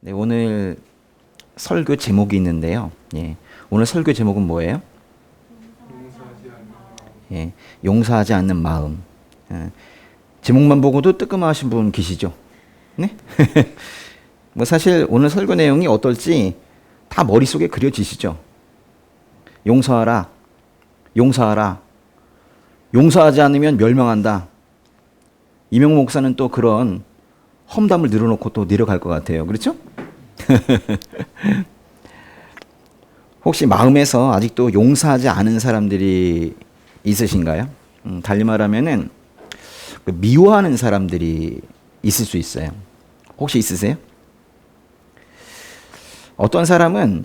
네, 오늘 설교 제목이 있는데요. 예, 오늘 설교 제목은 뭐예요? 예, 용서하지 않는 마음. 예, 제목만 보고도 뜨끔하신 분 계시죠? 네? 뭐 사실 오늘 설교 내용이 어떨지 다 머릿속에 그려지시죠? 용서하라. 용서하라. 용서하지 않으면 멸망한다. 이명호 목사는 또 그런 험담을 늘어놓고 또 내려갈 것 같아요. 그렇죠? 혹시 마음에서 아직도 용서하지 않은 사람들이 있으신가요? 달리 말하면은 미워하는 사람들이 있을 수 있어요. 혹시 있으세요? 어떤 사람은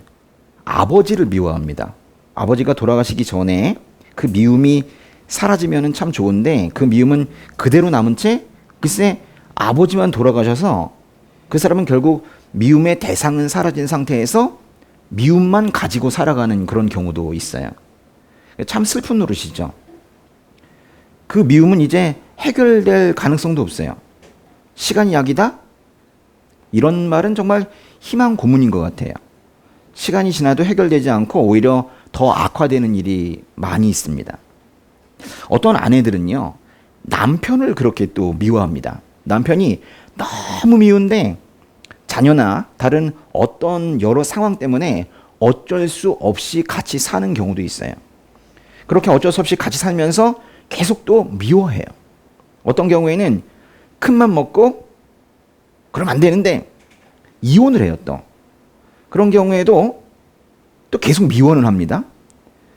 아버지를 미워합니다. 아버지가 돌아가시기 전에 그 미움이 사라지면은 참 좋은데 그 미움은 그대로 남은 채 글쎄 아버지만 돌아가셔서 그 사람은 결국 미움의 대상은 사라진 상태에서 미움만 가지고 살아가는 그런 경우도 있어요. 참 슬픈 노릇이죠. 그 미움은 이제 해결될 가능성도 없어요. 시간이 약이다? 이런 말은 정말 희망 고문인 것 같아요. 시간이 지나도 해결되지 않고 오히려 더 악화되는 일이 많이 있습니다. 어떤 아내들은요, 남편을 그렇게 또 미워합니다. 남편이 너무 미운데 자녀나 다른 어떤 여러 상황 때문에 어쩔 수 없이 같이 사는 경우도 있어요. 그렇게 어쩔 수 없이 같이 살면서 계속 또 미워해요. 어떤 경우에는 큰맘 먹고 그러면 안 되는데 이혼을 해요 또. 그런 경우에도 또 계속 미워는 합니다.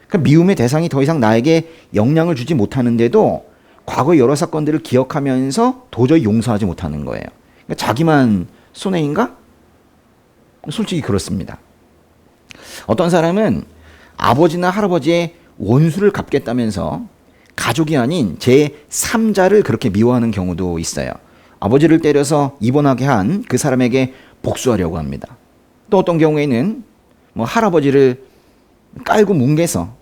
그러니까 미움의 대상이 더 이상 나에게 영향을 주지 못하는데도 과거 여러 사건들을 기억하면서 도저히 용서하지 못하는 거예요. 그러니까 자기만 손해인가? 솔직히 그렇습니다. 어떤 사람은 아버지나 할아버지의 원수를 갚겠다면서 가족이 아닌 제3자를 그렇게 미워하는 경우도 있어요. 아버지를 때려서 입원하게 한 그 사람에게 복수하려고 합니다. 또 어떤 경우에는 뭐 할아버지를 깔고 뭉개서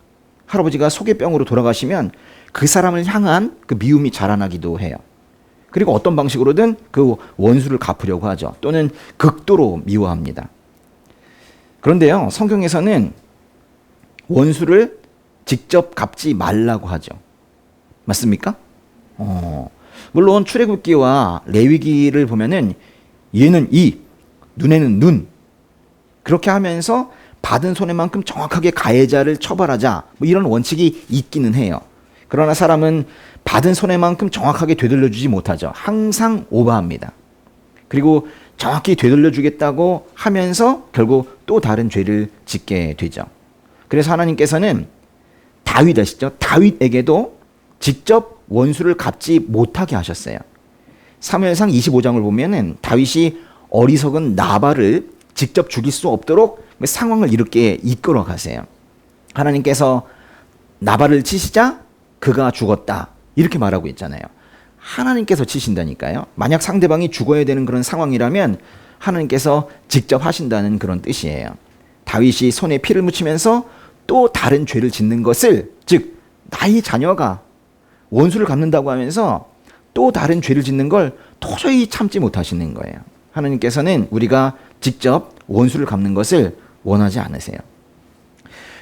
할아버지가 소개병으로 돌아가시면 그 사람을 향한 그 미움이 자라나기도 해요. 그리고 어떤 방식으로든 그 원수를 갚으려고 하죠. 또는 극도로 미워합니다. 그런데요, 성경에서는 원수를 직접 갚지 말라고 하죠. 맞습니까? 물론 출애굽기와 레위기를 보면은 얘는 이, 눈에는 눈, 그렇게 하면서 받은 손해만큼 정확하게 가해자를 처벌하자, 뭐 이런 원칙이 있기는 해요. 그러나 사람은 받은 손해만큼 정확하게 되돌려주지 못하죠. 항상 오버합니다. 그리고 정확히 되돌려주겠다고 하면서 결국 또 다른 죄를 짓게 되죠. 그래서 하나님께서는 다윗 아시죠? 다윗에게도 직접 원수를 갚지 못하게 하셨어요. 사무엘상 25장을 보면은 다윗이 어리석은 나발을 직접 죽일 수 없도록 상황을 이렇게 이끌어 가세요. 하나님께서 나발을 치시자 그가 죽었다. 이렇게 말하고 있잖아요. 하나님께서 치신다니까요. 만약 상대방이 죽어야 되는 그런 상황이라면 하나님께서 직접 하신다는 그런 뜻이에요. 다윗이 손에 피를 묻히면서 또 다른 죄를 짓는 것을, 즉 나의 자녀가 원수를 갚는다고 하면서 또 다른 죄를 짓는 걸 도저히 참지 못하시는 거예요. 하나님께서는 우리가 직접 원수를 갚는 것을 원하지 않으세요.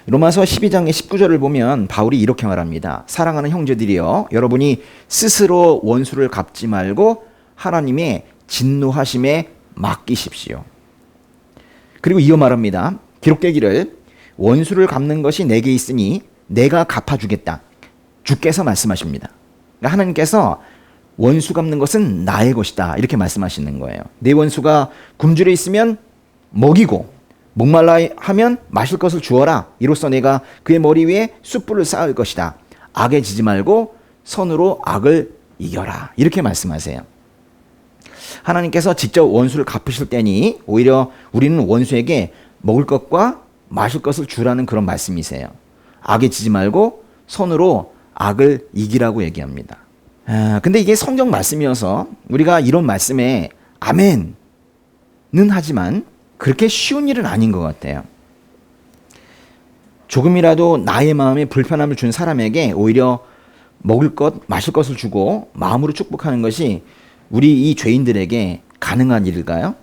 로마서 12장의 19절을 보면 바울이 이렇게 말합니다. 사랑하는 형제들이여, 여러분이 스스로 원수를 갚지 말고 하나님의 진노하심에 맡기십시오. 그리고 이어 말합니다. 기록되기를 원수를 갚는 것이 내게 있으니 내가 갚아주겠다. 주께서 말씀하십니다. 그러니까 하나님께서 원수 갚는 것은 나의 것이다. 이렇게 말씀하시는 거예요. 내 원수가 굶주려 있으면 먹이고 목말라 하면 마실 것을 주어라. 이로써 내가 그의 머리 위에 숯불을 쌓을 것이다. 악에 지지 말고 선으로 악을 이겨라. 이렇게 말씀하세요. 하나님께서 직접 원수를 갚으실 때니 오히려 우리는 원수에게 먹을 것과 마실 것을 주라는 그런 말씀이세요. 악에 지지 말고 선으로 악을 이기라고 얘기합니다. 근데 이게 성경 말씀이어서 우리가 이런 말씀에 아멘은 하지만 그렇게 쉬운 일은 아닌 것 같아요. 조금이라도 나의 마음에 불편함을 준 사람에게 오히려 먹을 것, 마실 것을 주고 마음으로 축복하는 것이 우리 이 죄인들에게 가능한 일일까요?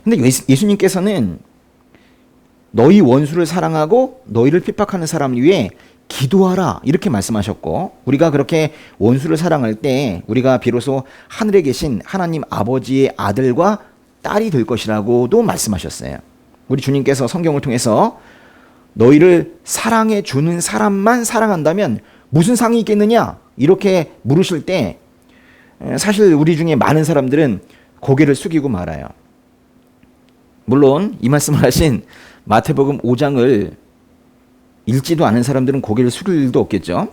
근데 예수님께서는 너희 원수를 사랑하고 너희를 핍박하는 사람을 위해 기도하라 이렇게 말씀하셨고, 우리가 그렇게 원수를 사랑할 때 우리가 비로소 하늘에 계신 하나님 아버지의 아들과 딸이 될 것이라고도 말씀하셨어요. 우리 주님께서 성경을 통해서 너희를 사랑해 주는 사람만 사랑한다면 무슨 상이 있겠느냐 이렇게 물으실 때 사실 우리 중에 많은 사람들은 고개를 숙이고 말아요. 물론 이 말씀을 하신 마태복음 5장을 읽지도 않은 사람들은 고개를 숙일 일도 없겠죠.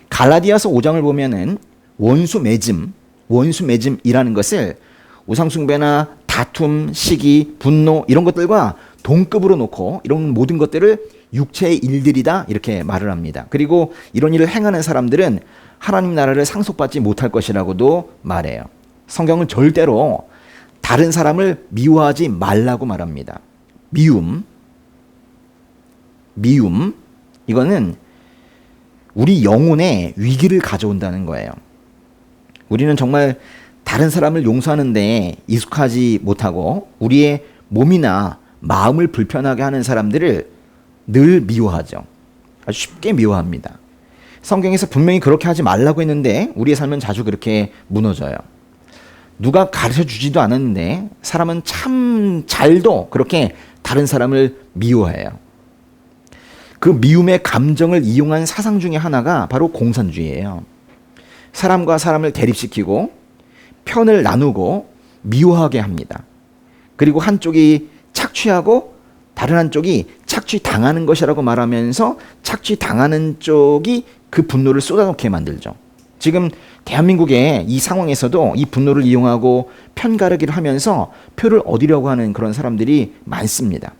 갈라디아서 5장을 보면은 원수 맺음이라는 것을 우상숭배나 다툼, 시기, 분노 이런 것들과 동급으로 놓고 이런 모든 것들을 육체의 일들이다 이렇게 말을 합니다. 그리고 이런 일을 행하는 사람들은 하나님 나라를 상속받지 못할 것이라고도 말해요. 성경은 절대로 다른 사람을 미워하지 말라고 말합니다. 미움 이거는 우리 영혼에 위기를 가져온다는 거예요. 우리는 정말 다른 사람을 용서하는데 익숙하지 못하고 우리의 몸이나 마음을 불편하게 하는 사람들을 늘 미워하죠. 아주 쉽게 미워합니다. 성경에서 분명히 그렇게 하지 말라고 했는데 우리의 삶은 자주 그렇게 무너져요. 누가 가르쳐 주지도 않았는데 사람은 참 잘도 그렇게 다른 사람을 미워해요. 그 미움의 감정을 이용한 사상 중에 하나가 바로 공산주의예요. 사람과 사람을 대립시키고 편을 나누고 미워하게 합니다. 그리고 한쪽이 착취하고 다른 한쪽이 착취당하는 것이라고 말하면서 착취당하는 쪽이 그 분노를 쏟아놓게 만들죠. 지금 대한민국의 이 상황에서도 이 분노를 이용하고 편가르기를 하면서 표를 얻으려고 하는 그런 사람들이 많습니다.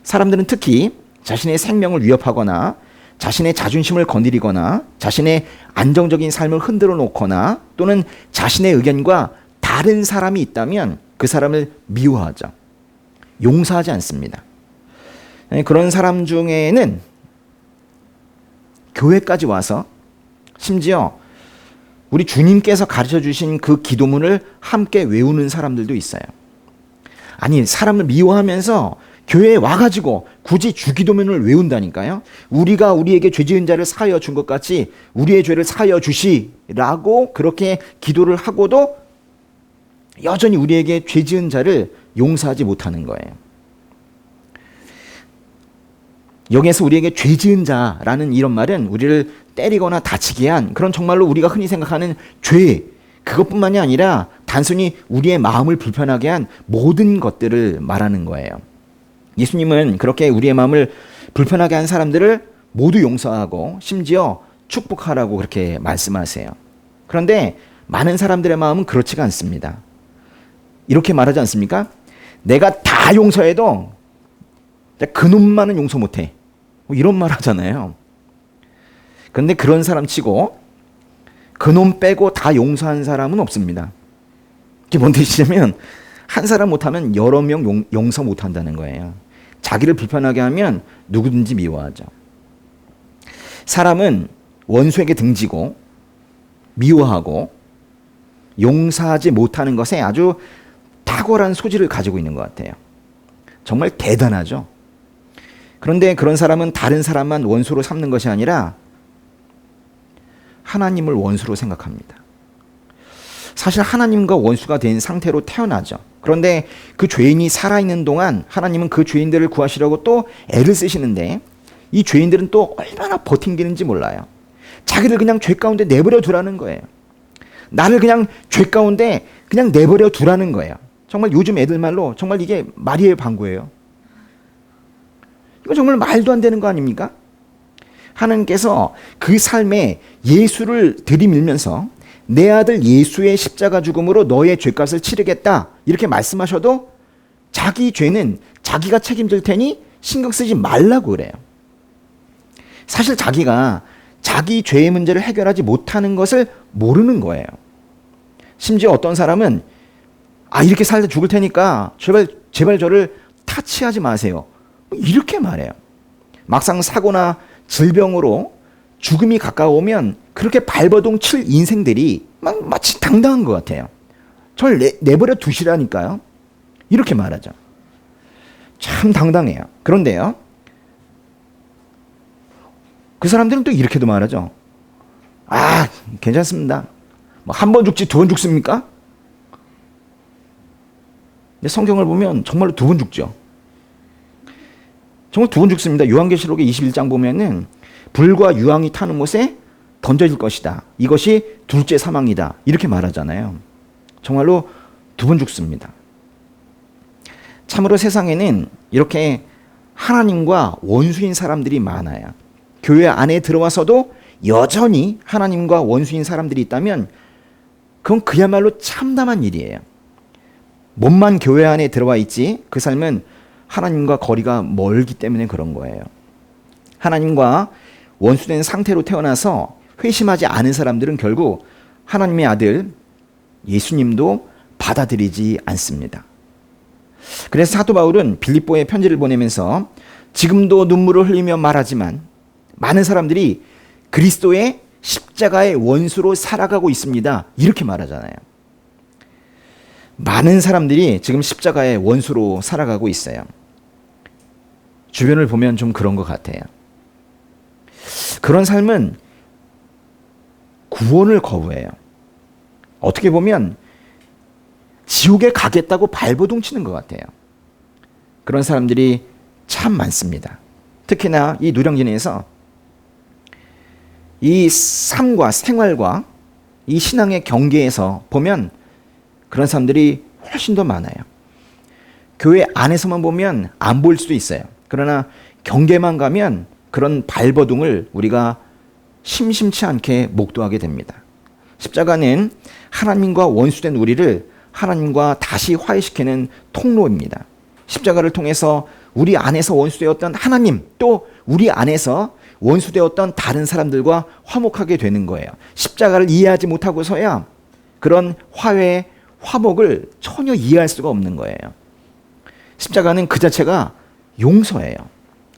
사람들은 특히 자신의 생명을 위협하거나 자신의 자존심을 건드리거나 자신의 안정적인 삶을 흔들어 놓거나 또는 자신의 의견과 다른 사람이 있다면 그 사람을 미워하죠. 용서하지 않습니다. 그런 사람 중에는 교회까지 와서 심지어 우리 주님께서 가르쳐 주신 그 기도문을 함께 외우는 사람들도 있어요. 아니, 사람을 미워하면서 교회에 와가지고 굳이 주기도문을 외운다니까요. 우리가 우리에게 죄 지은 자를 사하여 준 것 같이 우리의 죄를 사하여 주시라고 그렇게 기도를 하고도 여전히 우리에게 죄 지은 자를 용서하지 못하는 거예요. 여기에서 우리에게 죄 지은 자라는 이런 말은 우리를 때리거나 다치게 한 그런 정말로 우리가 흔히 생각하는 죄, 그것뿐만이 아니라 단순히 우리의 마음을 불편하게 한 모든 것들을 말하는 거예요. 예수님은 그렇게 우리의 마음을 불편하게 한 사람들을 모두 용서하고 심지어 축복하라고 그렇게 말씀하세요. 그런데 많은 사람들의 마음은 그렇지가 않습니다. 이렇게 말하지 않습니까? 내가 다 용서해도 그놈만은 용서 못해. 이런 말 하잖아요. 그런데 그런 사람 치고 그놈 빼고 다 용서한 사람은 없습니다. 이게 뭔 뜻이냐면 한 사람 못하면 여러 명 용서 못한다는 거예요. 자기를 불편하게 하면 누구든지 미워하죠. 사람은 원수에게 등지고 미워하고 용서하지 못하는 것에 아주 탁월한 소질을 가지고 있는 것 같아요. 정말 대단하죠. 그런데 그런 사람은 다른 사람만 원수로 삼는 것이 아니라 하나님을 원수로 생각합니다. 사실 하나님과 원수가 된 상태로 태어나죠. 그런데 그 죄인이 살아있는 동안 하나님은 그 죄인들을 구하시려고 또 애를 쓰시는데 이 죄인들은 또 얼마나 버팅기는지 몰라요. 자기를 그냥 죄 가운데 내버려 두라는 거예요. 나를 그냥 죄 가운데 그냥 내버려 두라는 거예요. 정말 요즘 애들 말로 정말 이게 말이에요, 방구예요. 이거 정말 말도 안 되는 거 아닙니까? 하나님께서 그 삶에 예수를 들이밀면서 내 아들 예수의 십자가 죽음으로 너의 죄값을 치르겠다 이렇게 말씀하셔도 자기 죄는 자기가 책임질 테니 신경 쓰지 말라고 그래요. 사실 자기가 자기 죄의 문제를 해결하지 못하는 것을 모르는 거예요. 심지어 어떤 사람은 이렇게 살다 죽을 테니까 제발 저를 타치하지 마세요. 이렇게 말해요. 막상 사고나 질병으로 죽음이 가까우면 그렇게 발버둥 칠 인생들이 마치 당당한 것 같아요. 저를 내버려 두시라니까요. 이렇게 말하죠. 참 당당해요. 그런데요, 그 사람들은 또 이렇게도 말하죠. 아, 괜찮습니다. 뭐 한 번 죽지 두 번 죽습니까? 근데 성경을 보면 정말로 두 번 죽죠. 정말 두 번 죽습니다. 요한계시록의 21장 보면은 불과 유황이 타는 못에 던져질 것이다. 이것이 둘째 사망이다. 이렇게 말하잖아요. 정말로 두 번 죽습니다. 참으로 세상에는 이렇게 하나님과 원수인 사람들이 많아요. 교회 안에 들어와서도 여전히 하나님과 원수인 사람들이 있다면 그건 그야말로 참담한 일이에요. 몸만 교회 안에 들어와 있지 그 삶은 하나님과 거리가 멀기 때문에 그런 거예요. 하나님과 원수된 상태로 태어나서 회심하지 않은 사람들은 결국 하나님의 아들 예수님도 받아들이지 않습니다. 그래서 사도 바울은 빌립보에 편지를 보내면서 지금도 눈물을 흘리며 말하지만 많은 사람들이 그리스도의 십자가의 원수로 살아가고 있습니다. 이렇게 말하잖아요. 많은 사람들이 지금 십자가의 원수로 살아가고 있어요. 주변을 보면 좀 그런 것 같아요. 그런 삶은 구원을 거부해요. 어떻게 보면 지옥에 가겠다고 발버둥 치는 것 같아요. 그런 사람들이 참 많습니다. 특히나 이 누령진에서 이 삶과 생활과 이 신앙의 경계에서 보면 그런 사람들이 훨씬 더 많아요. 교회 안에서만 보면 안 보일 수도 있어요. 그러나 경계만 가면 그런 발버둥을 우리가 심심치 않게 목도하게 됩니다. 십자가는 하나님과 원수된 우리를 하나님과 다시 화해시키는 통로입니다. 십자가를 통해서 우리 안에서 원수되었던 하나님, 또 우리 안에서 원수되었던 다른 사람들과 화목하게 되는 거예요. 십자가를 이해하지 못하고서야 그런 화해, 화목을 전혀 이해할 수가 없는 거예요. 십자가는 그 자체가 용서예요.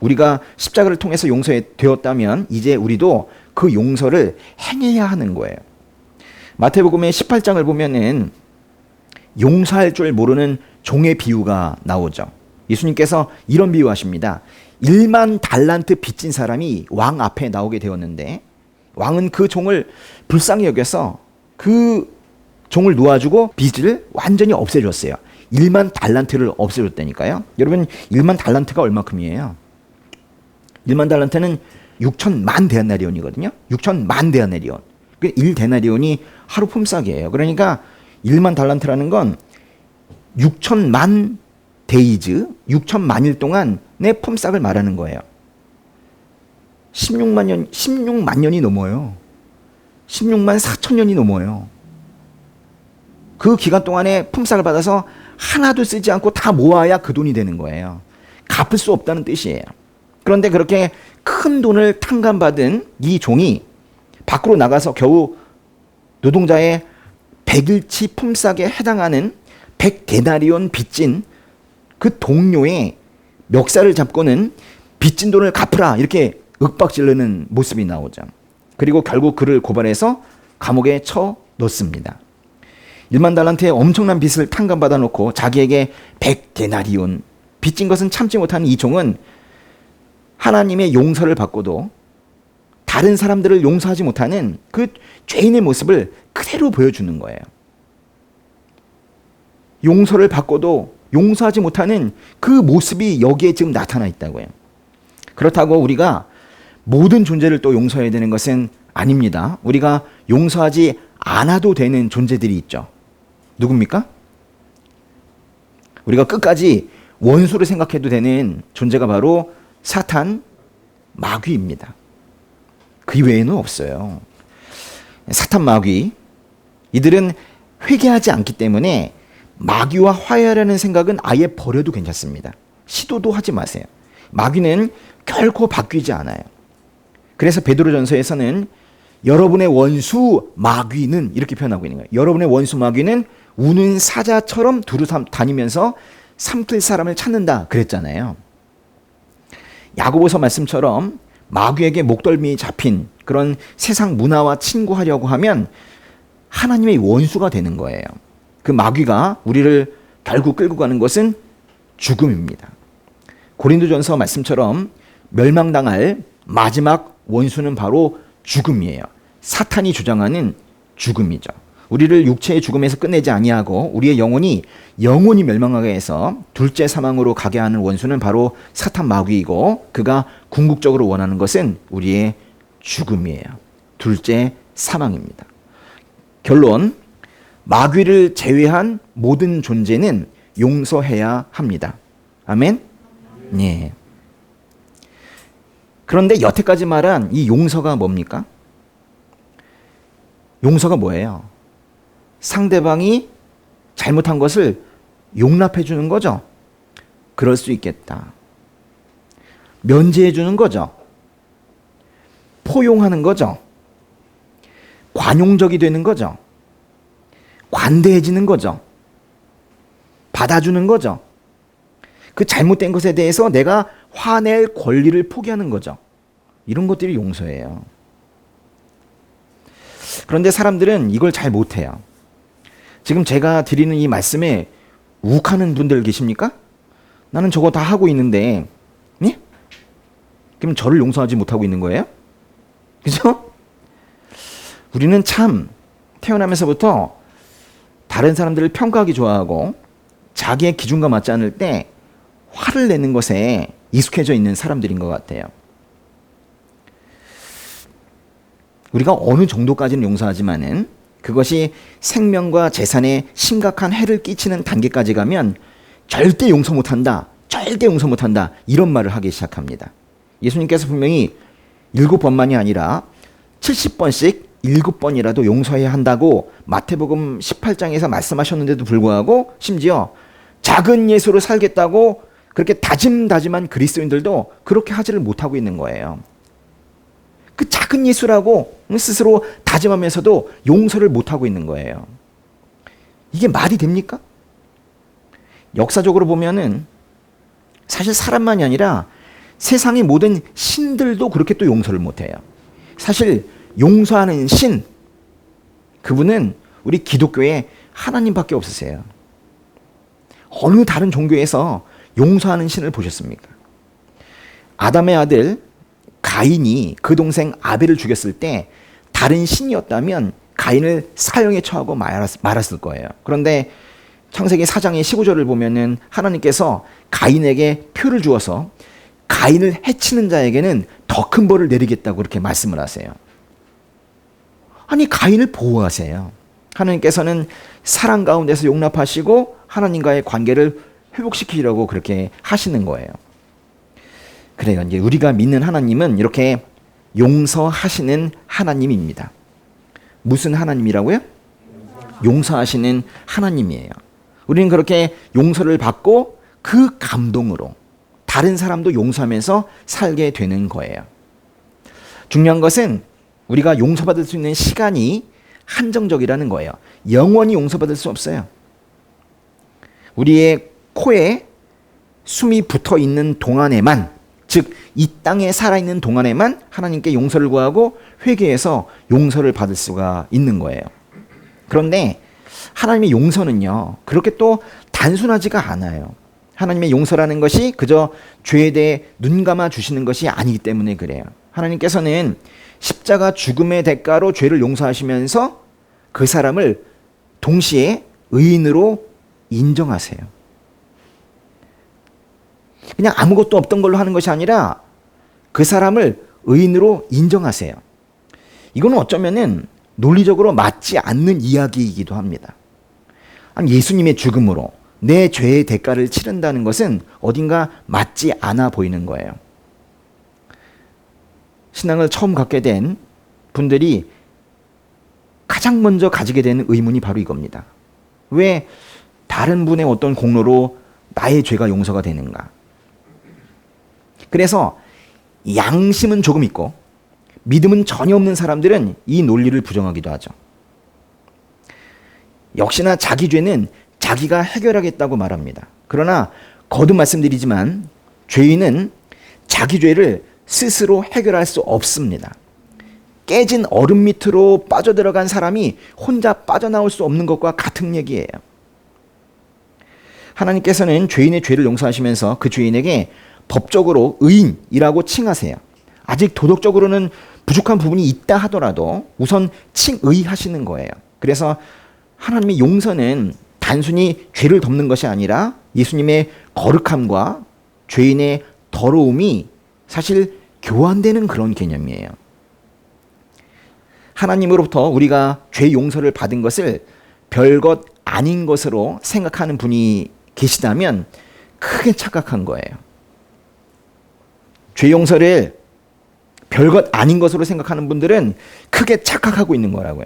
우리가 십자가를 통해서 용서되었다면 이제 우리도 그 용서를 행해야 하는 거예요. 마태복음의 18장을 보면은 용서할 줄 모르는 종의 비유가 나오죠. 예수님께서 이런 비유하십니다. 1만 달란트 빚진 사람이 왕 앞에 나오게 되었는데 왕은 그 종을 불쌍히 여겨서 그 종을 놓아주고 빚을 완전히 없애줬어요. 1만 달란트를 없애줬다니까요. 여러분 1만 달란트가 얼마큼이에요? 1만 달란트는 6천만 데나리온이거든요. 6천만 데나리온. 1데나리온이 하루 품삯이에요. 그러니까 1만 달란트라는 건 6천만 데이즈, 6천만 일 동안의 품삯을 말하는 거예요. 16만 년이 넘어요. 16만 4천 년이 넘어요. 그 기간 동안에 품삯을 받아서 하나도 쓰지 않고 다 모아야 그 돈이 되는 거예요. 갚을 수 없다는 뜻이에요. 그런데 그렇게 큰 돈을 탕감받은 이 종이 밖으로 나가서 겨우 노동자의 100일치 품삯에 해당하는 100데나리온 빚진 그 동료의 멱살을 잡고는 빚진 돈을 갚으라 이렇게 윽박지르는 모습이 나오죠. 그리고 결국 그를 고발해서 감옥에 쳐 넣습니다. 1만 달란트의 엄청난 빚을 탕감받아 놓고 자기에게 100데나리온 빚진 것은 참지 못하는 이 종은 하나님의 용서를 받고도 다른 사람들을 용서하지 못하는 그 죄인의 모습을 그대로 보여주는 거예요. 용서를 받고도 용서하지 못하는 그 모습이 여기에 지금 나타나 있다고요. 그렇다고 우리가 모든 존재를 또 용서해야 되는 것은 아닙니다. 우리가 용서하지 않아도 되는 존재들이 있죠. 누굽니까? 우리가 끝까지 원수를 생각해도 되는 존재가 바로 사탄, 마귀입니다. 그 외에는 없어요. 사탄, 마귀, 이들은 회개하지 않기 때문에 마귀와 화해하려는 생각은 아예 버려도 괜찮습니다. 시도도 하지 마세요. 마귀는 결코 바뀌지 않아요. 그래서 베드로전서에서는 여러분의 원수 마귀는 이렇게 표현하고 있는 거예요. 여러분의 원수 마귀는 우는 사자처럼 두루 다니면서 삼킬 사람을 찾는다 그랬잖아요. 야고보서 말씀처럼 마귀에게 목덜미 잡힌 그런 세상 문화와 친구하려고 하면 하나님의 원수가 되는 거예요. 그 마귀가 우리를 결국 끌고 가는 것은 죽음입니다. 고린도전서 말씀처럼 멸망당할 마지막 원수는 바로 죽음이에요. 사탄이 주장하는 죽음이죠. 우리를 육체의 죽음에서 끝내지 아니하고 우리의 영혼이 영원히 멸망하게 해서 둘째 사망으로 가게 하는 원수는 바로 사탄 마귀이고, 그가 궁극적으로 원하는 것은 우리의 죽음이에요. 둘째 사망입니다. 결론, 마귀를 제외한 모든 존재는 용서해야 합니다. 아멘? 네. 그런데 여태까지 말한 이 용서가 뭡니까? 용서가 뭐예요? 상대방이 잘못한 것을 용납해 주는 거죠. 그럴 수 있겠다. 면제해 주는 거죠. 포용하는 거죠. 관용적이 되는 거죠. 관대해지는 거죠. 받아주는 거죠. 그 잘못된 것에 대해서 내가 화낼 권리를 포기하는 거죠. 이런 것들이 용서예요. 그런데 사람들은 이걸 잘 못해요. 지금 제가 드리는 이 말씀에 욱하는 분들 계십니까? 나는 저거 다 하고 있는데, 네? 그럼 저를 용서하지 못하고 있는 거예요? 그죠? 우리는 참 태어나면서부터 다른 사람들을 평가하기 좋아하고 자기의 기준과 맞지 않을 때 화를 내는 것에 익숙해져 있는 사람들인 것 같아요. 우리가 어느 정도까지는 용서하지만은 그것이 생명과 재산에 심각한 해를 끼치는 단계까지 가면 절대 용서 못한다, 절대 용서 못한다, 이런 말을 하기 시작합니다. 예수님께서 분명히 7번만이 아니라 70번씩 7번이라도 용서해야 한다고 마태복음 18장에서 말씀하셨는데도 불구하고 심지어 작은 예수로 살겠다고 그렇게 다짐한 그리스도인들도 그렇게 하지를 못하고 있는 거예요. 그 작은 예수라고 스스로 다짐하면서도 용서를 못하고 있는 거예요. 이게 말이 됩니까? 역사적으로 보면은 사실 사람만이 아니라 세상의 모든 신들도 그렇게 또 용서를 못해요. 사실 용서하는 신, 그분은 우리 기독교에 하나님밖에 없으세요. 어느 다른 종교에서 용서하는 신을 보셨습니까? 아담의 아들 가인이 그 동생 아벨을 죽였을 때 다른 신이었다면 가인을 사형에 처하고 말았을 거예요. 그런데 창세기 4장의 15절을 보면은 하나님께서 가인에게 표를 주어서 가인을 해치는 자에게는 더 큰 벌을 내리겠다고 그렇게 말씀을 하세요. 아니, 가인을 보호하세요. 하나님께서는 사랑 가운데서 용납하시고 하나님과의 관계를 회복시키려고 그렇게 하시는 거예요. 그래요. 이제 우리가 믿는 하나님은 이렇게 용서하시는 하나님입니다. 무슨 하나님이라고요? 용서하시는 하나님이에요. 우리는 그렇게 용서를 받고 그 감동으로 다른 사람도 용서하면서 살게 되는 거예요. 중요한 것은 우리가 용서받을 수 있는 시간이 한정적이라는 거예요. 영원히 용서받을 수 없어요. 우리의 코에 숨이 붙어 있는 동안에만, 즉 이 땅에 살아있는 동안에만 하나님께 용서를 구하고 회개해서 용서를 받을 수가 있는 거예요. 그런데 하나님의 용서는요, 그렇게 또 단순하지가 않아요. 하나님의 용서라는 것이 그저 죄에 대해 눈 감아 주시는 것이 아니기 때문에 그래요. 하나님께서는 십자가 죽음의 대가로 죄를 용서하시면서 그 사람을 동시에 의인으로 인정하세요. 그냥 아무것도 없던 걸로 하는 것이 아니라 그 사람을 의인으로 인정하세요. 이거는 어쩌면은 논리적으로 맞지 않는 이야기이기도 합니다. 아니, 예수님의 죽음으로 내 죄의 대가를 치른다는 것은 어딘가 맞지 않아 보이는 거예요. 신앙을 처음 갖게 된 분들이 가장 먼저 가지게 되는 의문이 바로 이겁니다. 왜 다른 분의 어떤 공로로 나의 죄가 용서가 되는가? 그래서 양심은 조금 있고 믿음은 전혀 없는 사람들은 이 논리를 부정하기도 하죠. 역시나 자기 죄는 자기가 해결하겠다고 말합니다. 그러나 거듭 말씀드리지만 죄인은 자기 죄를 스스로 해결할 수 없습니다. 깨진 얼음 밑으로 빠져들어간 사람이 혼자 빠져나올 수 없는 것과 같은 얘기예요. 하나님께서는 죄인의 죄를 용서하시면서 그 죄인에게 법적으로 의인이라고 칭하세요. 아직 도덕적으로는 부족한 부분이 있다 하더라도 우선 칭의하시는 거예요. 그래서 하나님의 용서는 단순히 죄를 덮는 것이 아니라 예수님의 거룩함과 죄인의 더러움이 사실 교환되는 그런 개념이에요. 하나님으로부터 우리가 죄 용서를 받은 것을 별것 아닌 것으로 생각하는 분이 계시다면 크게 착각한 거예요. 죄 용서를 별것 아닌 것으로 생각하는 분들은 크게 착각하고 있는 거라고요.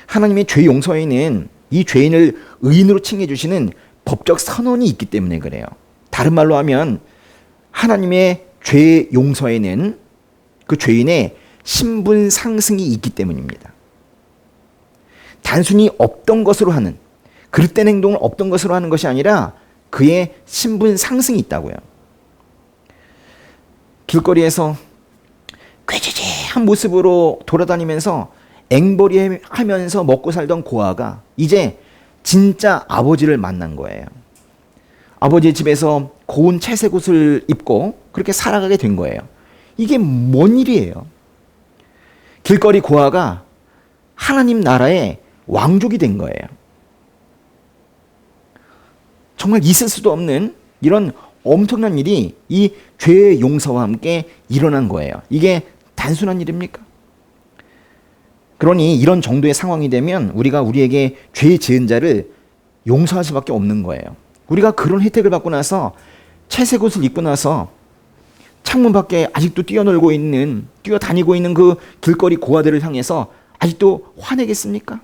하나님의 죄 용서에는 이 죄인을 의인으로 칭해 주시는 법적 선언이 있기 때문에 그래요. 다른 말로 하면 하나님의 죄 용서에는 그 죄인의 신분 상승이 있기 때문입니다. 단순히 없던 것으로 하는, 그릇된 행동을 없던 것으로 하는 것이 아니라 그의 신분 상승이 있다고요. 길거리에서 꾀죄죄한 모습으로 돌아다니면서 앵벌이 하면서 먹고 살던 고아가 이제 진짜 아버지를 만난 거예요. 아버지 집에서 고운 채색 옷을 입고 그렇게 살아가게 된 거예요. 이게 뭔 일이에요? 길거리 고아가 하나님 나라의 왕족이 된 거예요. 정말 있을 수도 없는 이런 엄청난 일이 이 죄의 용서와 함께 일어난 거예요. 이게 단순한 일입니까? 그러니 이런 정도의 상황이 되면 우리가 우리에게 죄 지은 자를 용서할 수밖에 없는 거예요. 우리가 그런 혜택을 받고 나서 채색 옷을 입고 나서 창문 밖에 아직도 뛰어다니고 있는 그 길거리 고아들을 향해서 아직도 화내겠습니까?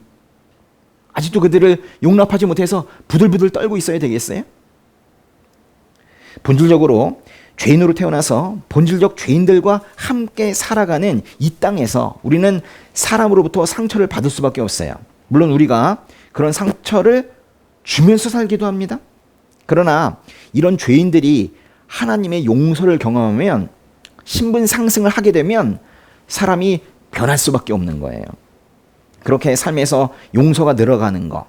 아직도 그들을 용납하지 못해서 부들부들 떨고 있어야 되겠어요? 본질적으로 죄인으로 태어나서 본질적 죄인들과 함께 살아가는 이 땅에서 우리는 사람으로부터 상처를 받을 수밖에 없어요. 물론 우리가 그런 상처를 주면서 살기도 합니다. 그러나 이런 죄인들이 하나님의 용서를 경험하면, 신분 상승을 하게 되면 사람이 변할 수밖에 없는 거예요. 그렇게 삶에서 용서가 늘어가는 거,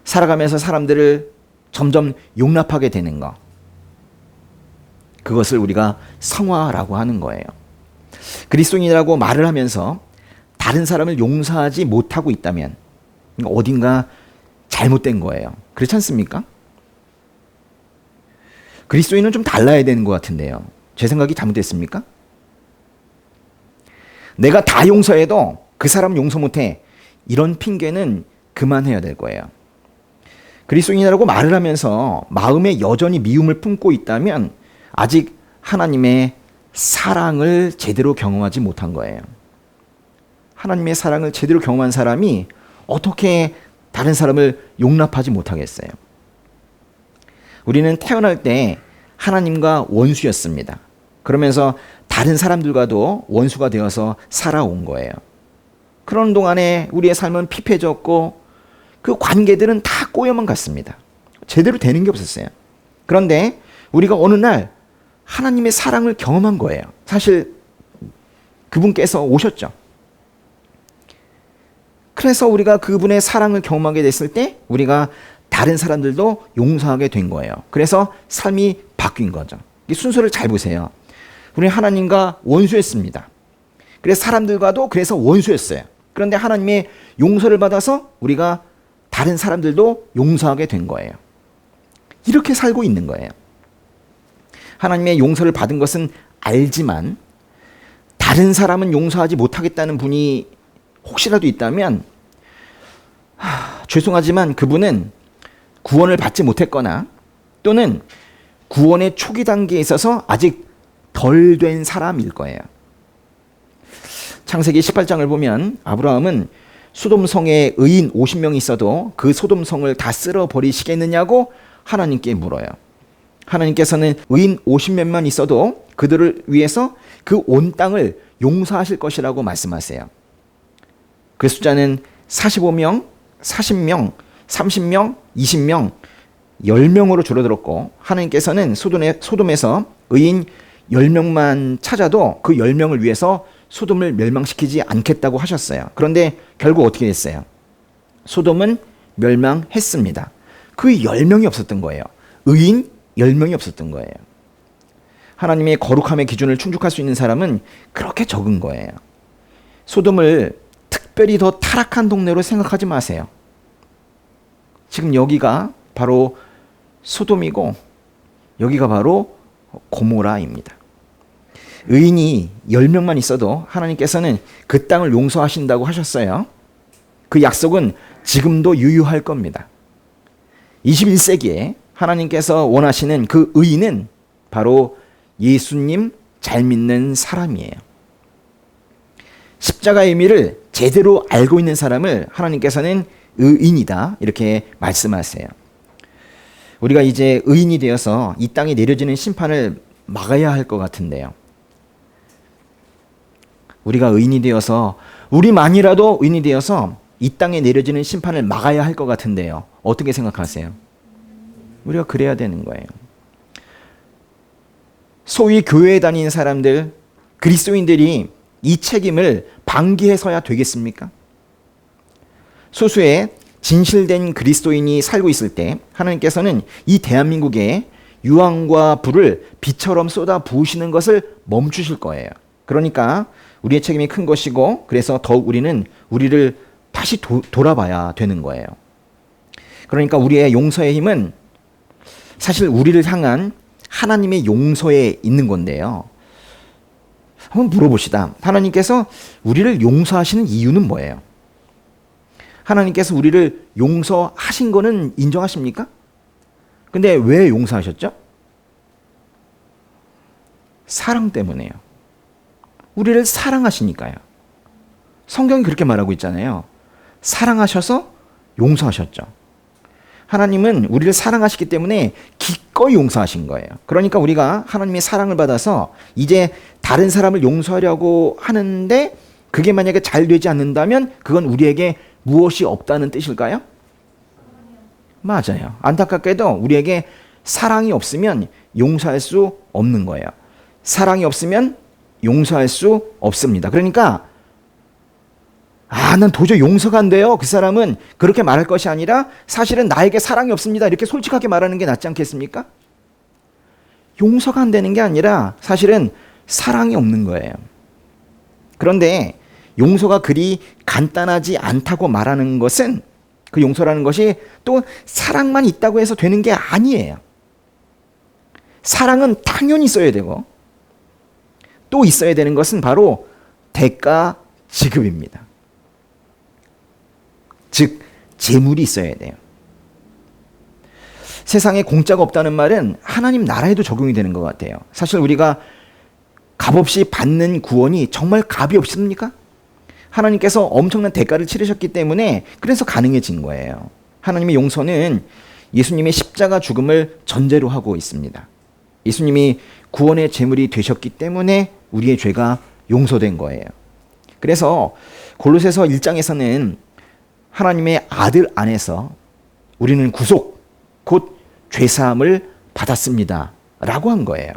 살아가면서 사람들을 점점 용납하게 되는 거, 그것을 우리가 성화라고 하는 거예요. 그리스도인이라고 말을 하면서 다른 사람을 용서하지 못하고 있다면 어딘가 잘못된 거예요. 그렇지 않습니까? 그리스도인은 좀 달라야 되는 것 같은데요. 제 생각이 잘못됐습니까? 내가 다 용서해도 그 사람 용서 못해, 이런 핑계는 그만해야 될 거예요. 그리스도인이라고 말을 하면서 마음에 여전히 미움을 품고 있다면 아직 하나님의 사랑을 제대로 경험하지 못한 거예요. 하나님의 사랑을 제대로 경험한 사람이 어떻게 다른 사람을 용납하지 못하겠어요? 우리는 태어날 때 하나님과 원수였습니다. 그러면서 다른 사람들과도 원수가 되어서 살아온 거예요. 그런 동안에 우리의 삶은 피폐해졌고 그 관계들은 다 꼬여만 갔습니다. 제대로 되는 게 없었어요. 그런데 우리가 어느 날 하나님의 사랑을 경험한 거예요. 사실 그분께서 오셨죠. 그래서 우리가 그분의 사랑을 경험하게 됐을 때 우리가 다른 사람들도 용서하게 된 거예요. 그래서 삶이 바뀐 거죠. 이 순서를 잘 보세요. 우리 하나님과 원수였습니다. 그래서 사람들과도 그래서 원수였어요. 그런데 하나님의 용서를 받아서 우리가 다른 사람들도 용서하게 된 거예요. 이렇게 살고 있는 거예요. 하나님의 용서를 받은 것은 알지만 다른 사람은 용서하지 못하겠다는 분이 혹시라도 있다면 죄송하지만 그분은 구원을 받지 못했거나 또는 구원의 초기 단계에 있어서 아직 덜 된 사람일 거예요. 창세기 18장을 보면 아브라함은 소돔성에 의인 50명이 있어도 그 소돔성을 다 쓸어버리시겠느냐고 하나님께 물어요. 하나님께서는 의인 50명만 있어도 그들을 위해서 그 온 땅을 용서하실 것이라고 말씀하세요. 그 숫자는 45명, 40명, 30명, 20명, 10명으로 줄어들었고 하나님께서는 소돔에서 의인 10명만 찾아도 그 10명을 위해서 소돔을 멸망시키지 않겠다고 하셨어요. 그런데 결국 어떻게 됐어요? 소돔은 멸망했습니다. 그 10명이 없었던 거예요. 의인 10명이 없었던 거예요. 하나님의 거룩함의 기준을 충족할 수 있는 사람은 그렇게 적은 거예요. 소돔을 특별히 더 타락한 동네로 생각하지 마세요. 지금 여기가 바로 소돔이고 여기가 바로 고모라입니다. 의인이 10명만 있어도 하나님께서는 그 땅을 용서하신다고 하셨어요. 그 약속은 지금도 유효할 겁니다. 21세기에 하나님께서 원하시는 그 의인은 바로 예수님 잘 믿는 사람이에요. 십자가의 의미를 제대로 알고 있는 사람을 하나님께서는 의인이다 이렇게 말씀하세요. 우리가 이제 의인이 되어서 이 땅에 내려지는 심판을 막아야 할 것 같은데요. 우리가 의인이 되어서 우리만이라도 의인이 되어서 이 땅에 내려지는 심판을 막아야 할 것 같은데요. 어떻게 생각하세요? 우리가 그래야 되는 거예요. 소위 교회에 다니는 사람들, 그리스도인들이 이 책임을 방기해서야 되겠습니까? 소수의 진실된 그리스도인이 살고 있을 때 하나님께서는 이 대한민국에 유황과 불을 비처럼 쏟아 부으시는 것을 멈추실 거예요. 그러니까 우리의 책임이 큰 것이고 그래서 더욱 우리는 우리를 다시 돌아봐야 되는 거예요. 그러니까 우리의 용서의 힘은 사실 우리를 향한 하나님의 용서에 있는 건데요. 한번 물어봅시다. 하나님께서 우리를 용서하시는 이유는 뭐예요? 하나님께서 우리를 용서하신 거는 인정하십니까? 근데 왜 용서하셨죠? 사랑 때문에요. 우리를 사랑하시니까요. 성경이 그렇게 말하고 있잖아요. 사랑하셔서 용서하셨죠. 하나님은 우리를 사랑하시기 때문에 기꺼이 용서하신 거예요. 그러니까 우리가 하나님의 사랑을 받아서 이제 다른 사람을 용서하려고 하는데 그게 만약에 잘 되지 않는다면 그건 우리에게 무엇이 없다는 뜻일까요? 맞아요. 안타깝게도 우리에게 사랑이 없으면 용서할 수 없는 거예요. 사랑이 없으면 용서할 수 없습니다. 그러니까 난 도저히 용서가 안 돼요. 그 사람은 그렇게 말할 것이 아니라 사실은 나에게 사랑이 없습니다. 이렇게 솔직하게 말하는 게 낫지 않겠습니까? 용서가 안 되는 게 아니라 사실은 사랑이 없는 거예요. 그런데 용서가 그리 간단하지 않다고 말하는 것은 그 용서라는 것이 또 사랑만 있다고 해서 되는 게 아니에요. 사랑은 당연히 있어야 되고 또 있어야 되는 것은 바로 대가 지급입니다. 즉 재물이 있어야 돼요. 세상에 공짜가 없다는 말은 하나님 나라에도 적용이 되는 것 같아요. 사실 우리가 값없이 받는 구원이 정말 값이 없습니까? 하나님께서 엄청난 대가를 치르셨기 때문에 그래서 가능해진 거예요. 하나님의 용서는 예수님의 십자가 죽음을 전제로 하고 있습니다. 예수님이 구원의 제물이 되셨기 때문에 우리의 죄가 용서된 거예요. 그래서 골로새서 1장에서는 하나님의 아들 안에서 우리는 구속, 곧 죄사함을 받았습니다 라고 한 거예요.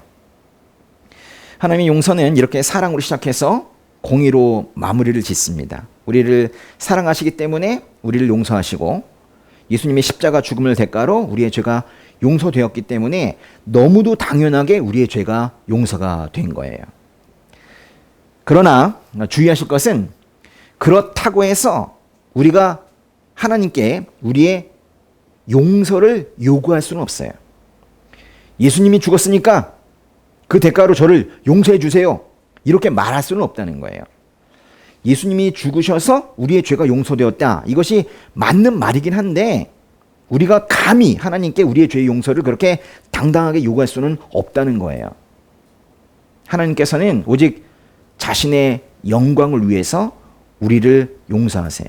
하나님의 용서는 이렇게 사랑으로 시작해서 공의로 마무리를 짓습니다. 우리를 사랑하시기 때문에 우리를 용서하시고 예수님의 십자가 죽음을 대가로 우리의 죄가 용서되었기 때문에 너무도 당연하게 우리의 죄가 용서가 된 거예요. 그러나 주의하실 것은 그렇다고 해서 우리가 하나님께 우리의 용서를 요구할 수는 없어요. 예수님이 죽었으니까 그 대가로 저를 용서해 주세요. 이렇게 말할 수는 없다는 거예요. 예수님이 죽으셔서 우리의 죄가 용서되었다. 이것이 맞는 말이긴 한데 우리가 감히 하나님께 우리의 죄의 용서를 그렇게 당당하게 요구할 수는 없다는 거예요. 하나님께서는 오직 자신의 영광을 위해서 우리를 용서하세요.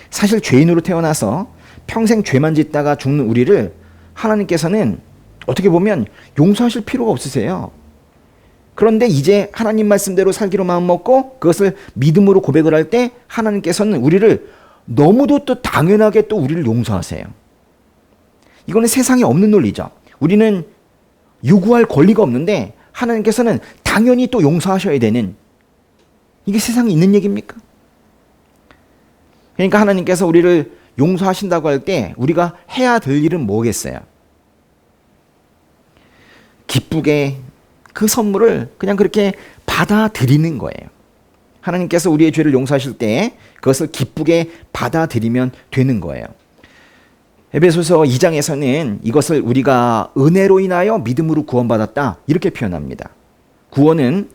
사실 죄인으로 태어나서 평생 죄만 짓다가 죽는 우리를 하나님께서는 어떻게 보면 용서하실 필요가 없으세요. 그런데 이제 하나님 말씀대로 살기로 마음먹고 그것을 믿음으로 고백을 할 때 하나님께서는 우리를 너무도 또 당연하게 또 우리를 용서하세요. 이거는 세상에 없는 논리죠. 우리는 요구할 권리가 없는데 하나님께서는 당연히 또 용서하셔야 되는, 이게 세상에 있는 얘기입니까? 그러니까 하나님께서 우리를 용서하신다고 할 때 우리가 해야 될 일은 뭐겠어요? 기쁘게 그 선물을 그냥 그렇게 받아들이는 거예요. 하나님께서 우리의 죄를 용서하실 때 그것을 기쁘게 받아들이면 되는 거예요. 에베소서 2장에서는 이것을 우리가 은혜로 인하여 믿음으로 구원받았다 이렇게 표현합니다. 구원은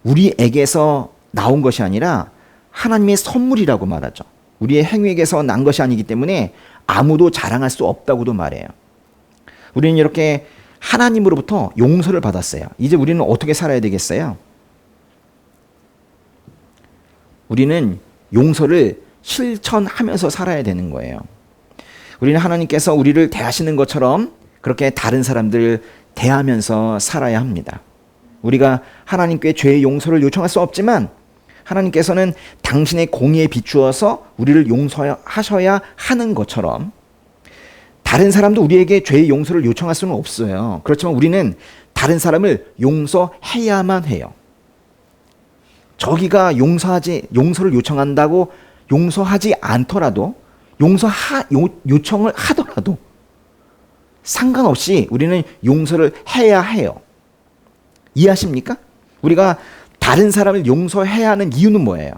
우리에게서 나온 것이 아니라 하나님의 선물이라고 말하죠. 우리의 행위에게서 난 것이 아니기 때문에 아무도 자랑할 수 없다고도 말해요. 우리는 이렇게 하나님으로부터 용서를 받았어요. 이제 우리는 어떻게 살아야 되겠어요? 우리는 용서를 실천하면서 살아야 되는 거예요. 우리는 하나님께서 우리를 대하시는 것처럼 그렇게 다른 사람들을 대하면서 살아야 합니다. 우리가 하나님께 죄의 용서를 요청할 수 없지만 하나님께서는 당신의 공의에 비추어서 우리를 용서하셔야 하는 것처럼 다른 사람도 우리에게 죄의 용서를 요청할 수는 없어요. 그렇지만 우리는 다른 사람을 용서해야만 해요. 저기가 용서를 요청한다고 용서하지 않더라도 요청을 하더라도 상관없이 우리는 용서를 해야 해요. 이해하십니까? 우리가 다른 사람을 용서해야 하는 이유는 뭐예요?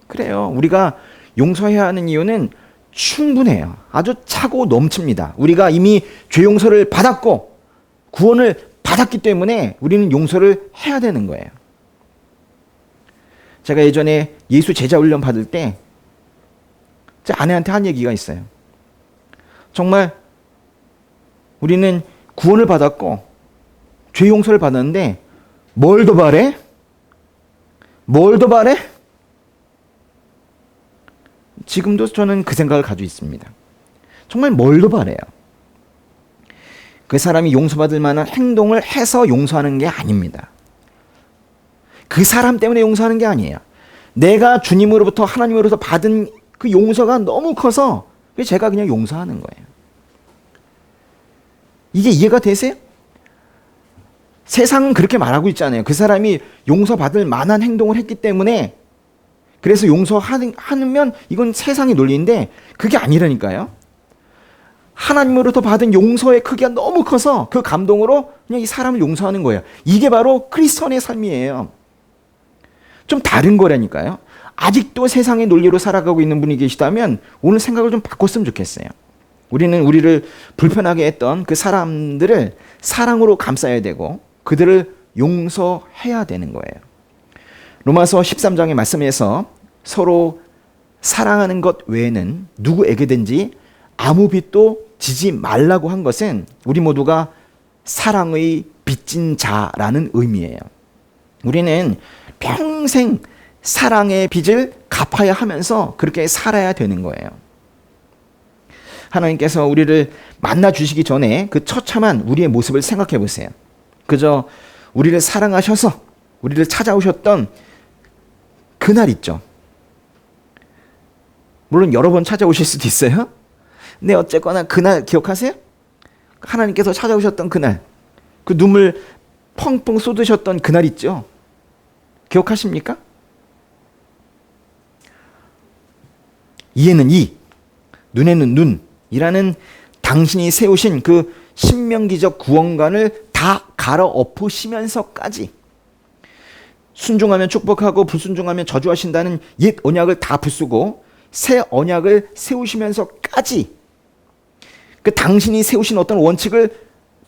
그래요. 우리가 용서해야 하는 이유는 충분해요. 아주 차고 넘칩니다. 우리가 이미 죄 용서를 받았고 구원을 받았기 때문에 우리는 용서를 해야 되는 거예요. 제가 예전에 예수 제자 훈련 받을 때 제 아내한테 한 얘기가 있어요. 정말 우리는 구원을 받았고 죄 용서를 받았는데 뭘 더 바래? 뭘 더 바래? 지금도 저는 그 생각을 가지고 있습니다. 정말 뭘 더 바래요? 그 사람이 용서받을 만한 행동을 해서 용서하는 게 아닙니다. 그 사람 때문에 용서하는 게 아니에요. 내가 주님으로부터 하나님으로부터 받은 그 용서가 너무 커서 제가 그냥 용서하는 거예요. 이게 이해가 되세요? 세상은 그렇게 말하고 있잖아요. 그 사람이 용서받을 만한 행동을 했기 때문에 그래서 용서하면 이건 세상의 논리인데 그게 아니라니까요. 하나님으로부터 받은 용서의 크기가 너무 커서 그 감동으로 그냥 이 사람을 용서하는 거예요. 이게 바로 크리스천의 삶이에요. 좀 다른 거라니까요. 아직도 세상의 논리로 살아가고 있는 분이 계시다면 오늘 생각을 좀 바꿨으면 좋겠어요. 우리는 우리를 불편하게 했던 그 사람들을 사랑으로 감싸야 되고 그들을 용서해야 되는 거예요. 로마서 13장의 말씀에서 서로 사랑하는 것 외에는 누구에게든지 아무 빚도 지지 말라고 한 것은 우리 모두가 사랑의 빚진 자라는 의미예요. 우리는 평생 사랑의 빚을 갚아야 하면서 그렇게 살아야 되는 거예요. 하나님께서 우리를 만나 주시기 전에 그 처참한 우리의 모습을 생각해 보세요. 그저 우리를 사랑하셔서 우리를 찾아오셨던 그날 있죠. 물론 여러 번 찾아오실 수도 있어요. 근데 어쨌거나 그날 기억하세요? 하나님께서 찾아오셨던 그날, 그 눈물 펑펑 쏟으셨던 그날 있죠. 기억하십니까? 이에는 이, 눈에는 눈이라는 당신이 세우신 그 신명기적 구원관을 다 갈아엎으시면서까지 순종하면 축복하고 불순종하면 저주하신다는 옛 언약을 다 부수고 새 언약을 세우시면서까지 그 당신이 세우신 어떤 원칙을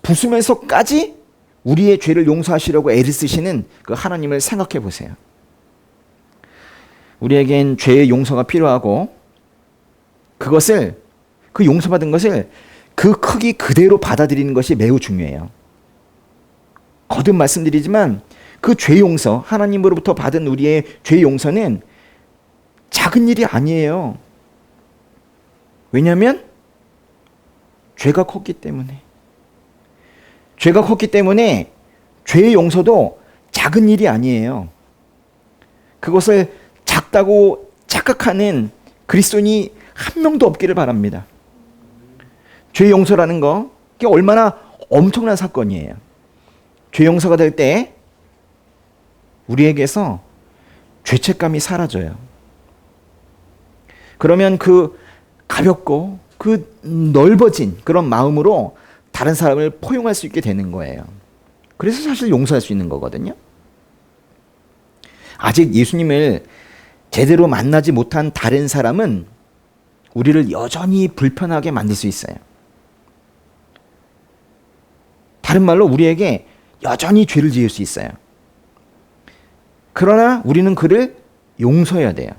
부수면서까지 우리의 죄를 용서하시려고 애를 쓰시는 그 하나님을 생각해 보세요. 우리에겐 죄의 용서가 필요하고 그것을 그 용서받은 것을 그 크기 그대로 받아들이는 것이 매우 중요해요. 거듭 말씀드리지만 그 죄 용서, 하나님으로부터 받은 우리의 죄 용서는 작은 일이 아니에요. 왜냐하면 죄가 컸기 때문에. 죄가 컸기 때문에 죄의 용서도 작은 일이 아니에요. 그것을 작다고 착각하는 그리스도인이 한 명도 없기를 바랍니다. 죄 용서라는 거, 그게 얼마나 엄청난 사건이에요. 죄 용서가 될 때 우리에게서 죄책감이 사라져요. 그러면 그 가볍고 그 넓어진 그런 마음으로 다른 사람을 포용할 수 있게 되는 거예요. 그래서 사실 용서할 수 있는 거거든요. 아직 예수님을 제대로 만나지 못한 다른 사람은 우리를 여전히 불편하게 만들 수 있어요. 다른 말로 우리에게 여전히 죄를 지을 수 있어요. 그러나 우리는 그를 용서해야 돼요.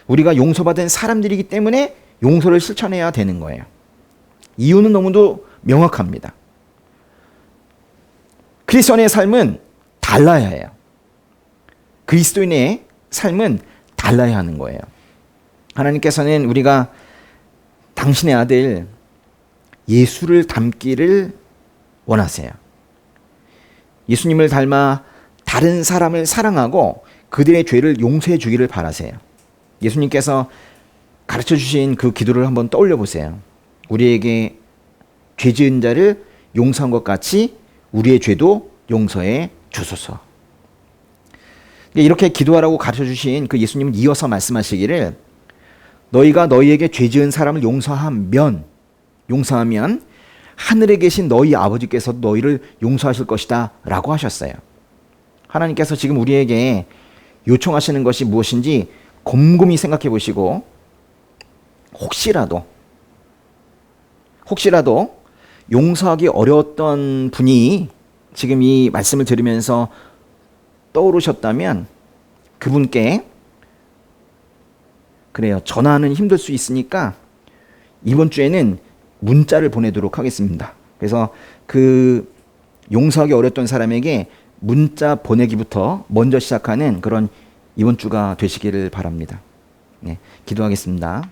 우리가 용서받은 사람들이기 때문에 용서를 실천해야 되는 거예요. 이유는 너무도 명확합니다. 그리스도인의 삶은 달라야 해요. 그리스도인의 삶은 달라야 하는 거예요. 하나님께서는 우리가 당신의 아들 예수를 닮기를 원하세요. 예수님을 닮아 다른 사람을 사랑하고 그들의 죄를 용서해 주기를 바라세요. 예수님께서 가르쳐 주신 그 기도를 한번 떠올려 보세요. 우리에게 죄 지은 자를 용서한 것 같이 우리의 죄도 용서해 주소서. 이렇게 기도하라고 가르쳐 주신 그 예수님은 이어서 말씀하시기를 너희가 너희에게 죄 지은 사람을 용서하면 하늘에 계신 너희 아버지께서 너희를 용서하실 것이다 라고 하셨어요. 하나님께서 지금 우리에게 요청하시는 것이 무엇인지 곰곰이 생각해 보시고 혹시라도 용서하기 어려웠던 분이 지금 이 말씀을 들으면서 떠오르셨다면 그분께 그래요. 전화는 힘들 수 있으니까 이번 주에는 문자를 보내도록 하겠습니다. 그래서 그 용서하기 어려웠던 사람에게 문자 보내기부터 먼저 시작하는 그런 이번 주가 되시기를 바랍니다. 네, 기도하겠습니다.